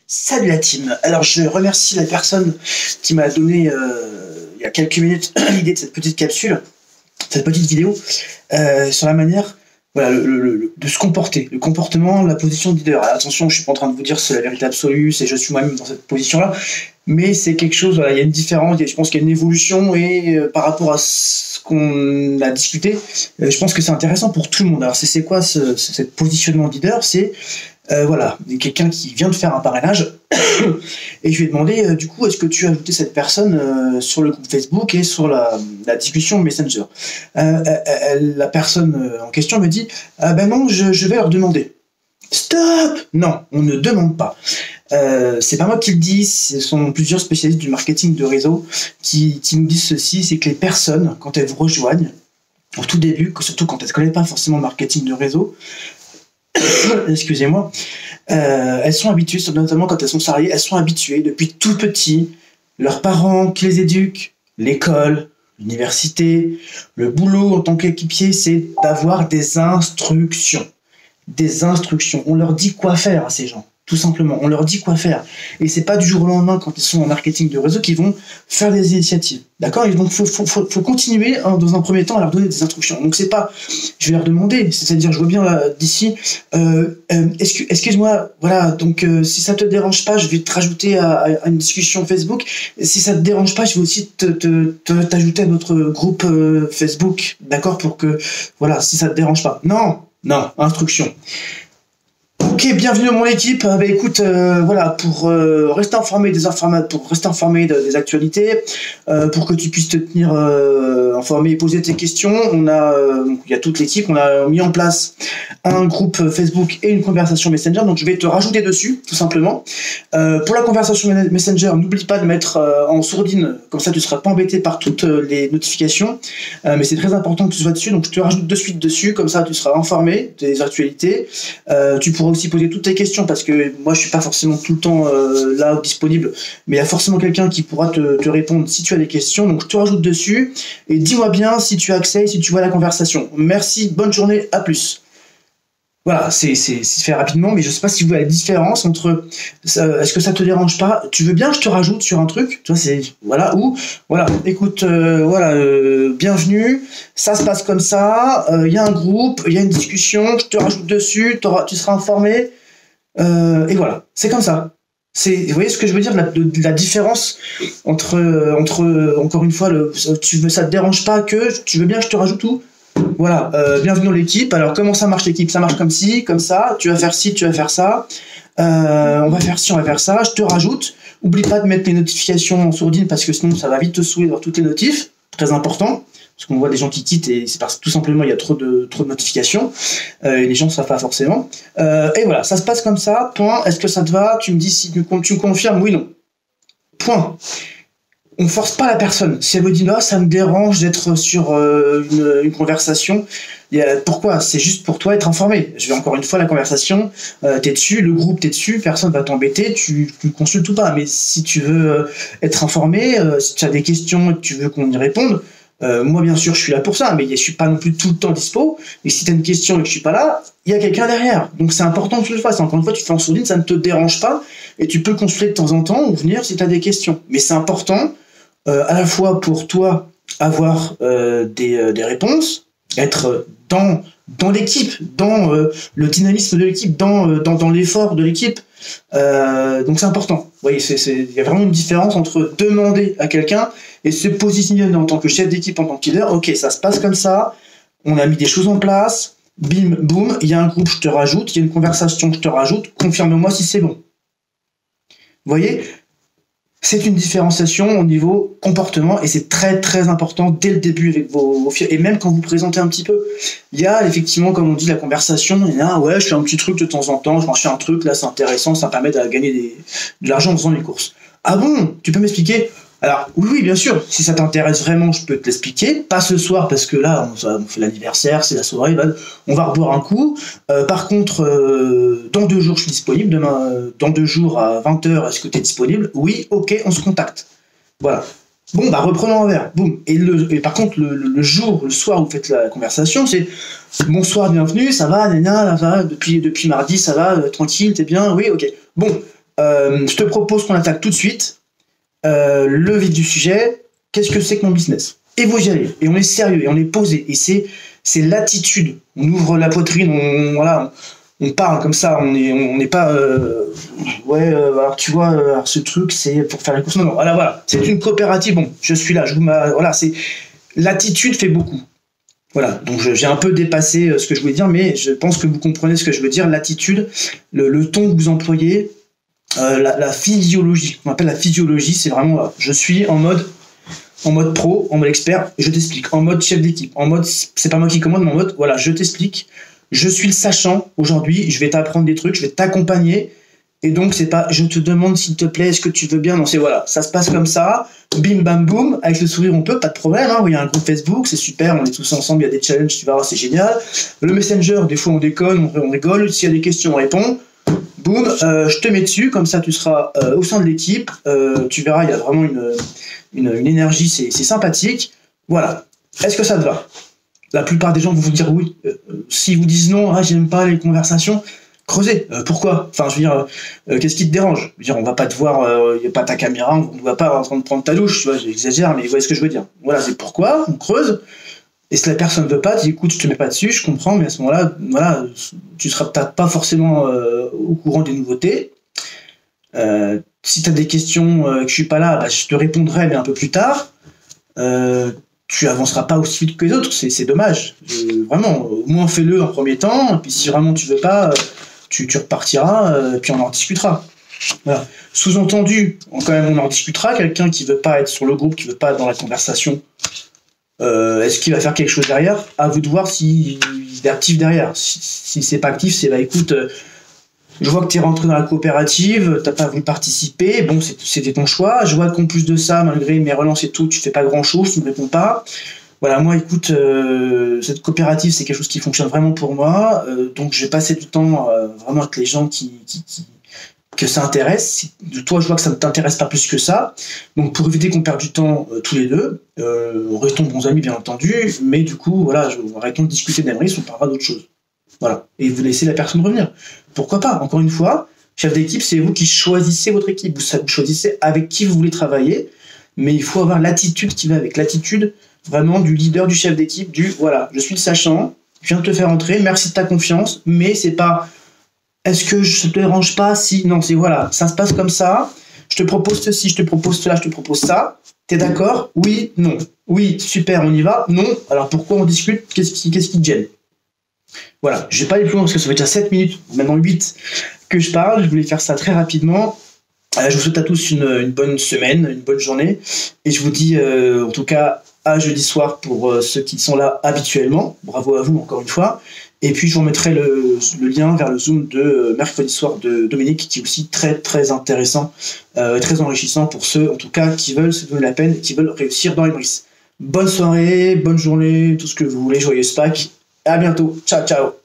Salut la team. Alors je remercie la personne qui m'a donné il y a quelques minutes l'idée de cette petite capsule, cette petite vidéo sur la manière voilà, de se comporter, le comportement, la position de leader. Alors, attention, je suis pas en train de vous dire c'est la vérité absolue, c'est je suis moi-même dans cette position-là, mais c'est quelque chose, voilà, il y a une différence, je pense qu'il y a une évolution et par rapport à ce qu'on a discuté, je pense que c'est intéressant pour tout le monde. Alors c'est quoi ce positionnement de leader? C'est voilà, quelqu'un qui vient de faire un parrainage et je lui ai demandé du coup est-ce que tu as ajouté cette personne sur le groupe Facebook et sur la discussion Messenger. La personne en question me dit ben non, je vais leur demander. Stop! Non, on ne demande pas. C'est pas moi qui le dis, ce sont plusieurs spécialistes du marketing de réseau qui nous disent ceci, c'est que les personnes, quand elles vous rejoignent, au tout début, surtout quand elles ne connaissent pas forcément le marketing de réseau, excusez-moi, elles sont habituées, notamment quand elles sont salariées, elles sont habituées depuis tout petit, leurs parents qui les éduquent, l'école, l'université, le boulot en tant qu'équipier, c'est d'avoir des instructions. Des instructions. On leur dit quoi faire à ces gens. Tout simplement, on leur dit quoi faire. Et c'est pas du jour au lendemain, quand ils sont en marketing de réseau, qu'ils vont faire des initiatives. D'accord? Et donc, faut continuer, hein, dans un premier temps, à leur donner des instructions. Donc, c'est pas, je vais leur demander, c'est-à-dire, je vois bien là, d'ici, excuse-moi, voilà, donc, si ça te dérange pas, je vais te rajouter à une discussion Facebook. Si ça te dérange pas, je vais aussi t'ajouter à notre groupe Facebook. D'accord? Pour que, voilà, si ça te dérange pas. Non, instruction. Ok, bienvenue à mon équipe. Bah écoute, voilà, pour rester informé des actualités, pour que tu puisses te tenir informé et poser tes questions, donc il y a toute l'équipe, on a mis en place un groupe Facebook et une conversation Messenger, donc je vais te rajouter dessus, tout simplement. Pour la conversation Messenger, n'oublie pas de mettre en sourdine, comme ça tu ne seras pas embêté par toutes les notifications, mais c'est très important que tu sois dessus, donc je te rajoute de suite dessus, comme ça tu seras informé des actualités. Tu pourras aussi poser toutes tes questions parce que moi je suis pas forcément tout le temps là disponible, mais il y a forcément quelqu'un qui pourra te répondre si tu as des questions, donc je te rajoute dessus et dis-moi bien si tu as accès, si tu vois la conversation. Merci, bonne journée, à plus. Voilà, c'est fait rapidement, mais je sais pas si vous voyez la différence entre est-ce que ça te dérange pas, tu veux bien que je te rajoute sur un truc, tu vois, c'est voilà, ou voilà, écoute, bienvenue, ça se passe comme ça, il y a un groupe, il y a une discussion, je te rajoute dessus, tu seras informé, et voilà, c'est comme ça. Vous voyez ce que je veux dire, la différence entre encore une fois, ça te dérange pas que tu veux bien que je te rajoute tout. Voilà, bienvenue dans l'équipe. Alors comment ça marche l'équipe? Ça marche comme ci, comme ça, tu vas faire ci, tu vas faire ça, on va faire ci, on va faire ça, je te rajoute. Oublie pas de mettre les notifications en sourdine parce que sinon ça va vite te saouler dans toutes les notifs, très important, parce qu'on voit des gens qui quittent et c'est parce que tout simplement il y a trop de notifications, et les gens ne savent pas forcément. Et voilà, ça se passe comme ça, point. Est-ce que ça te va? Tu me dis si tu me confirmes, oui, non. Point. On force pas la personne. Si elle me dit non, ça me dérange d'être sur une conversation. Pourquoi? C'est juste pour toi être informé. Je vais encore une fois la conversation. T'es dessus, le groupe t'es dessus, personne va t'embêter. Tu consultes ou pas. Mais si tu veux être informé, si tu as des questions et que tu veux qu'on y réponde, moi bien sûr je suis là pour ça, mais je suis pas non plus tout le temps dispo. Et si tu as une question et que je suis pas là, il y a quelqu'un derrière. Donc c'est important que tu le fasses. Encore une fois, tu fais en sourdine, ça ne te dérange pas et tu peux consulter de temps en temps ou venir si tu as des questions. Mais c'est important. À la fois pour toi avoir des réponses, être dans l'équipe, dans le dynamisme de l'équipe, dans l'effort de l'équipe. Donc c'est important. Vous voyez, il y a vraiment une différence entre demander à quelqu'un et se positionner en tant que chef d'équipe, en tant que leader. Ok, ça se passe comme ça, on a mis des choses en place, bim, boum, il y a un groupe, je te rajoute, il y a une conversation, je te rajoute, confirme-moi si c'est bon. Vous voyez ? C'est une différenciation au niveau comportement et c'est très très important dès le début avec vos filles et même quand vous présentez un petit peu. Il y a effectivement, comme on dit, la conversation. Il y a ouais, je fais un petit truc de temps en temps, je fais un truc, là c'est intéressant, ça me permet de gagner de l'argent en faisant les courses. Ah bon? Tu peux m'expliquer? Alors oui, bien sûr, si ça t'intéresse vraiment, je peux te l'expliquer. Pas ce soir parce que là, on fait l'anniversaire, c'est la soirée, on va reboire un coup. Par contre, dans 2 jours, je suis disponible. Demain, dans 2 jours à 20h, est-ce que tu es disponible? Oui, ok, on se contacte. Voilà. Bon, reprenons un verre. Boum. Et par contre, le soir où vous faites la conversation, c'est bonsoir, bienvenue, ça va, ça va, depuis mardi, ça va, tranquille, t'es bien, oui, ok. Bon. Je te propose qu'on attaque tout de suite le vif du sujet. Qu'est-ce que c'est que mon business? Et vous y allez. Et on est sérieux, et on est posé. Et c'est l'attitude. On ouvre la poitrine, on parle comme ça. On n'est pas... alors tu vois, alors ce truc, c'est pour faire les courses. Non, voilà. C'est une coopérative. Bon, je suis là. Voilà, l'attitude fait beaucoup. Voilà, donc j'ai un peu dépassé ce que je voulais dire, mais je pense que vous comprenez ce que je veux dire. L'attitude, le ton que vous employez, la physiologie. On appelle la physiologie, c'est vraiment, je suis en mode pro, en mode expert, je t'explique. En mode chef d'équipe, en mode, c'est pas moi qui commande, mais en mode, voilà, je t'explique. Je suis le sachant aujourd'hui, je vais t'apprendre des trucs, je vais t'accompagner. Et donc, c'est pas, je te demande s'il te plaît, est-ce que tu veux bien? Non, c'est voilà, ça se passe comme ça, bim bam boum, avec le sourire on peut, pas de problème, hein, il y a un groupe Facebook, c'est super, on est tous ensemble, il y a des challenges, tu vas voir, c'est génial. Le Messenger, des fois on déconne, on rigole, s'il y a des questions, on répond. Boum, je te mets dessus, comme ça tu seras au sein de l'équipe, tu verras, il y a vraiment une énergie, c'est sympathique. Voilà, est-ce que ça te va? La plupart des gens vont vous dire oui. S'ils vous disent non, j'aime pas les conversations, creusez. Pourquoi? Enfin, je veux dire, qu'est-ce qui te dérange? Je veux dire, on va pas te voir, il n'y a pas ta caméra, on ne voit pas en train de prendre ta douche, tu vois, j'exagère, mais vous voyez ce que je veux dire. Voilà, c'est pourquoi, on creuse. Et si la personne ne veut pas, tu dis écoute, je te mets pas dessus, je comprends, mais à ce moment-là, voilà, tu seras peut-être pas forcément au courant des nouveautés. Si tu as des questions que je suis pas là, je te répondrai, mais un peu plus tard. Tu avanceras pas aussi vite que les autres, c'est dommage. Vraiment, au moins fais-le en premier temps, et puis si vraiment tu veux pas, tu repartiras, puis on en discutera. Voilà. Sous-entendu, quand même on en discutera, quelqu'un qui veut pas être sur le groupe, qui veut pas être dans la conversation, est-ce qu'il va faire quelque chose derrière? À vous de voir s'il est actif derrière. Si c'est pas actif, c'est écoute, je vois que tu es rentré dans la coopérative, t'as pas voulu participer, bon, c'était ton choix. Je vois qu'en plus de ça, malgré mes relances et tout, tu fais pas grand-chose, tu me réponds pas. Voilà, moi, écoute, cette coopérative, c'est quelque chose qui fonctionne vraiment pour moi, donc je vais passer du temps vraiment avec les gens que ça intéresse. De toi, je vois que ça ne t'intéresse pas plus que ça. Donc, pour éviter qu'on perde du temps tous les deux, restons bons amis, bien entendu, mais du coup, voilà, arrêtons de discuter d'Emrys, on parlera d'autre chose. Voilà. Et vous laissez la personne revenir. Pourquoi pas? Encore une fois, chef d'équipe, c'est vous qui choisissez votre équipe. Vous choisissez avec qui vous voulez travailler, mais il faut avoir l'attitude qui va avec. L'attitude vraiment du leader, du chef d'équipe, voilà, je suis le sachant, je viens de te faire entrer, merci de ta confiance, mais c'est pas est-ce que je te dérange pas si. Non, c'est voilà, ça se passe comme ça, je te propose ceci, je te propose cela, je te propose ça. T'es d'accord? Oui, non. Oui, super, on y va. Non, alors pourquoi on discute? Qu'est-ce qui te gêne? Voilà, je vais pas aller plus loin parce que ça fait déjà 7 minutes, maintenant 8 que je parle. Je voulais faire ça très rapidement. Je vous souhaite à tous une bonne semaine, une bonne journée. Et je vous dis en tout cas à jeudi soir pour ceux qui sont là habituellement. Bravo à vous encore une fois. Et puis je vous remettrai le lien vers le Zoom de mercredi soir de Dominique qui est aussi très très intéressant, très enrichissant pour ceux en tout cas qui veulent se donner la peine et qui veulent réussir dans Emrys. Bonne soirée, bonne journée, tout ce que vous voulez, joyeuse Pâques. À bientôt. Ciao, ciao.